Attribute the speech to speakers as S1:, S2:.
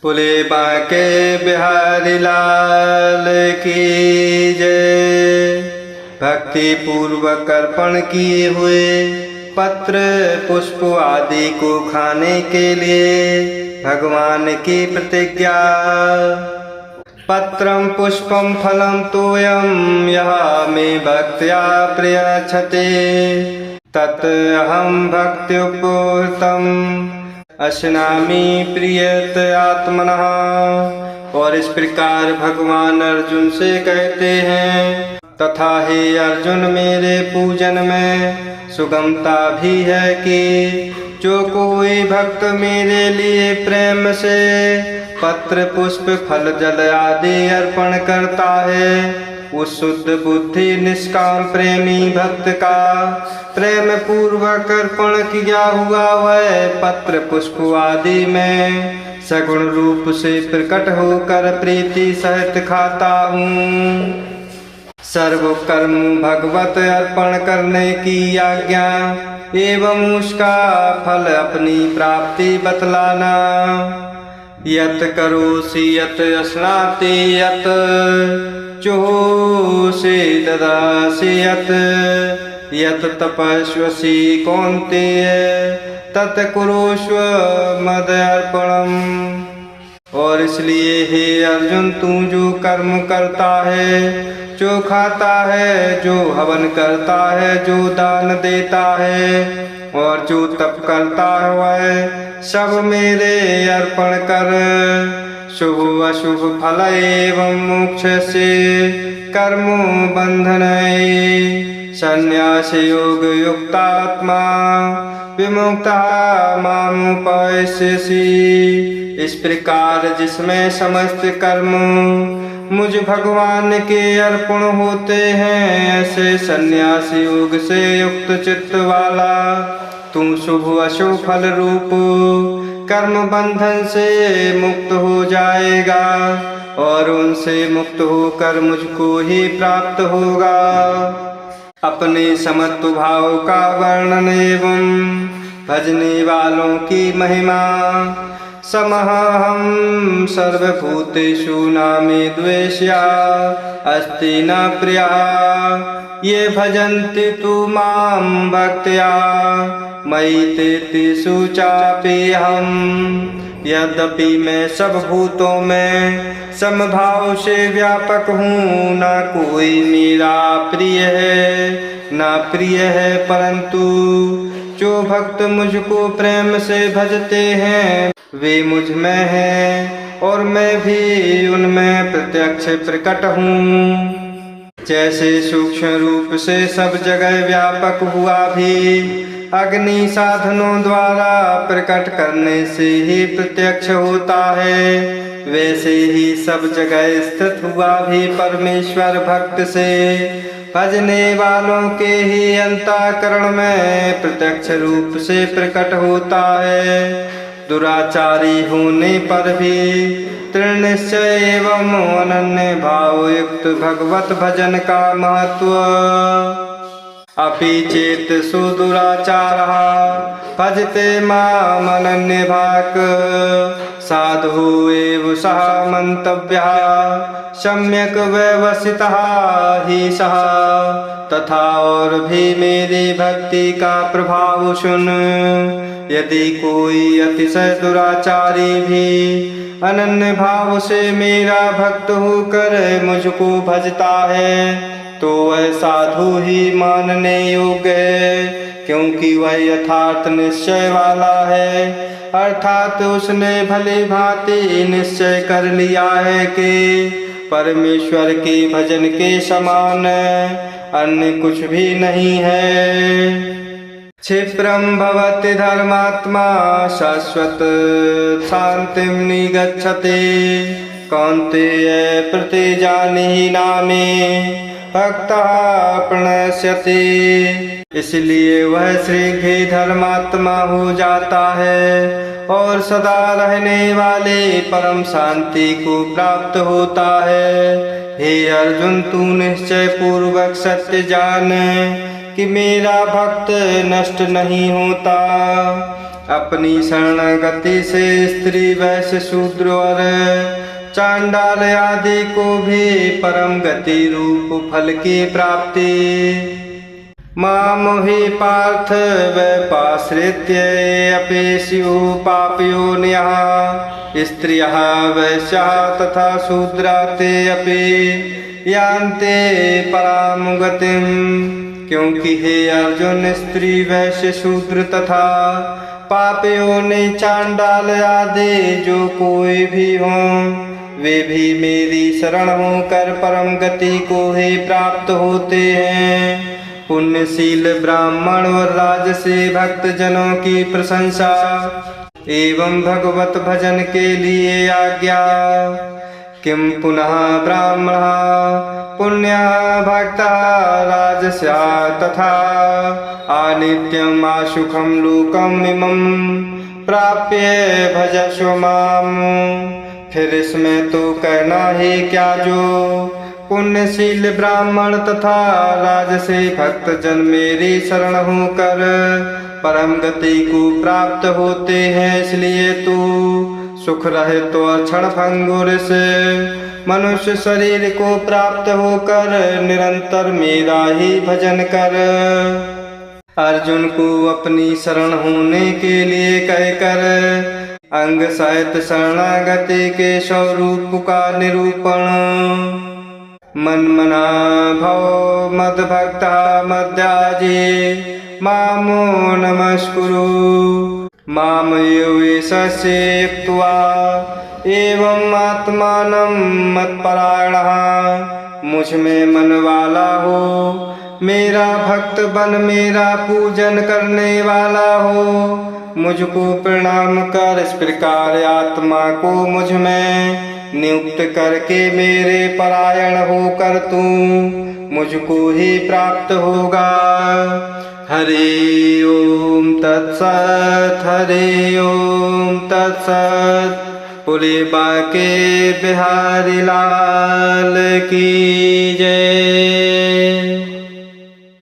S1: बोले बांके बिहारी लाल की जय। भक्ति पूर्वक अर्पण किए हुए पत्र पुष्प आदि को खाने के लिए भगवान की प्रतिज्ञा। पत्रम पुष्पम फलम तोयम यह मे भक्त्या प्रयच्छते तत् अहम भक्त्युपहृतम अश्नामि प्रियत आत्मनः। और इस प्रकार भगवान अर्जुन से कहते हैं, तथा हे अर्जुन मेरे पूजन में सुगमता भी है कि जो कोई भक्त मेरे लिए प्रेम से पत्र पुष्प फल जल आदि अर्पण करता है, उस शुद्ध बुद्धि निष्काम प्रेमी भक्त का प्रेम पूर्वक अर्पण किया हुआ वह पत्र पुष्प आदि में सगुण रूप से प्रकट होकर प्रीति सहित खाता हूँ। सर्व कर्म भगवत अर्पण करने की आज्ञा एवं उसका फल अपनी प्राप्ति बतलाना। यत करोसि यत अश्नाति यत चोषि ददासि यत तपस्वसि कौन्तेय तत् कुरुष्व मद अर्पणम्। और इसलिए हे अर्जुन, तू जो कर्म करता है, जो खाता है, जो हवन करता है, जो दान देता है और जो तप करता है, वह सब मेरे अर्पण कर। शुभ अशुभ फल एवं मोक्ष से कर्म बंधन संन्यास योग युक्तात्मा विमुक्ता मामुपैस्यसि। इस प्रकार जिसमें समस्त कर्म मुझ भगवान के अर्पण होते हैं, ऐसे संन्यास योग से युक्त चित्त वाला तू शुभ अशुभ फल रूप कर्म बंधन से मुक्त हो जाएगा और उनसे मुक्त होकर मुझको ही प्राप्त होगा। अपने समत्व भाव का वर्णन एवं भजने वालों की महिमा। समहं सर्वभूतेषु नामे द्वेष्या अस्ति न प्रिया ये भजन्ति तु मां भक्त्या मयि तेषु चाप्यहम्। यद्यपि मैं सब भूतों में समभाव से व्यापक हूँ, ना कोई मेरा प्रिय है ना प्रिय है, परंतु जो भक्त मुझको प्रेम से भजते हैं वे मुझ में हैं और मैं भी उनमें प्रत्यक्ष प्रकट हूँ। जैसे सूक्ष्म रूप से सब जगह व्यापक हुआ भी अग्नि साधनों द्वारा प्रकट करने से ही प्रत्यक्ष होता है, वैसे ही सब जगह स्थित हुआ भी परमेश्वर भक्त से भजने वालों के ही अंतःकरण में प्रत्यक्ष रूप से प्रकट होता है। दुराचारी होने पर भी दृढ़ निश्चय एवं अनन्य भाव युक्त भगवत भजन का महत्व। अपि चेत सुदुराचारः भजते माम् अनन्य भाक् साधु एव सः मंतव्यः सम्यक व्यवसितः ही सः। तथा और भी मेरी भक्ति का प्रभाव सुन। यदि कोई अतिशय दुराचारी भी अनन्य भाव से मेरा भक्त होकर मुझको भजता है तो वह साधु ही मानने योग्य है, क्योंकि वह यथार्थ निश्चय वाला है, अर्थात उसने भली भांति निश्चय कर लिया है कि परमेश्वर के भजन के समान अन्य कुछ भी नहीं है। क्षिप्रं भवति धर्मात्मा शाश्वत शांतिं निगच्छति कौन्तेय प्रतिजानीहि नामे भक्तः प्रणश्यति। इसलिए वह शीघ्र धर्मात्मा हो जाता है और सदा रहने वाले परम शांति को प्राप्त होता है। हे अर्जुन, तू निश्चय पूर्वक सत्य जान कि मेरा भक्त नष्ट नहीं होता अपनी शरणागति से स्त्री वैश्य शूद्र और चांडाल आदि को भी परम गति रूप फल की प्राप्ति मामुहि पार्थ व्यपाश्रित्य अपेशु पापयोनियः स्त्रियः वैश्याः तथा शूद्रा ते अपि यान्ते परां गतिम्। क्योंकि हे अर्जुन, स्त्री वैश्य शूद्र तथा पापयोनि चांडाल आदि जो कोई भी हों, वे भी मेरी शरण होकर परम गति को ही प्राप्त होते हैं। पुण्यशील ब्राह्मण और राजसी भक्त जनों की प्रशंसा एवं भगवत भजन के लिए आज्ञा। किम पुनः ब्राह्मण पुण्य भक्ता राजस्या तथा अनित्यम आशुखम लोकम इमं प्राप्य भजस्व माम। फिर इसमें तो कहना ही क्या, जो पुण्यशील ब्राह्मण तथा राजसी भक्त जन मेरी शरण होकर परम गति को प्राप्त होते हैं, इसलिए तू सुख रहे तो क्षण भंगुर से मनुष्य शरीर को प्राप्त होकर निरंतर मेरा ही भजन कर। अर्जुन को अपनी शरण होने के लिए कहकर अंग सहित शरणागति के स्वरूप का निरूपण। मन मना भव मद भक्ता मद्याजी मामो नमस्कुरु माम योवेशस्य युक्त्वा एवं आत्मानं मत्परायणः। मुझ में मन वाला हो, मेरा भक्त बन, मेरा पूजन करने वाला हो, मुझको प्रणाम कर। इस प्रकार आत्मा को मुझ में नियुक्त करके मेरे परायण होकर तू मुझको ही प्राप्त होगा। हरि ओम तत्सत, हरि ओम तत्सत। बोले बाके बिहारी लाल की जय।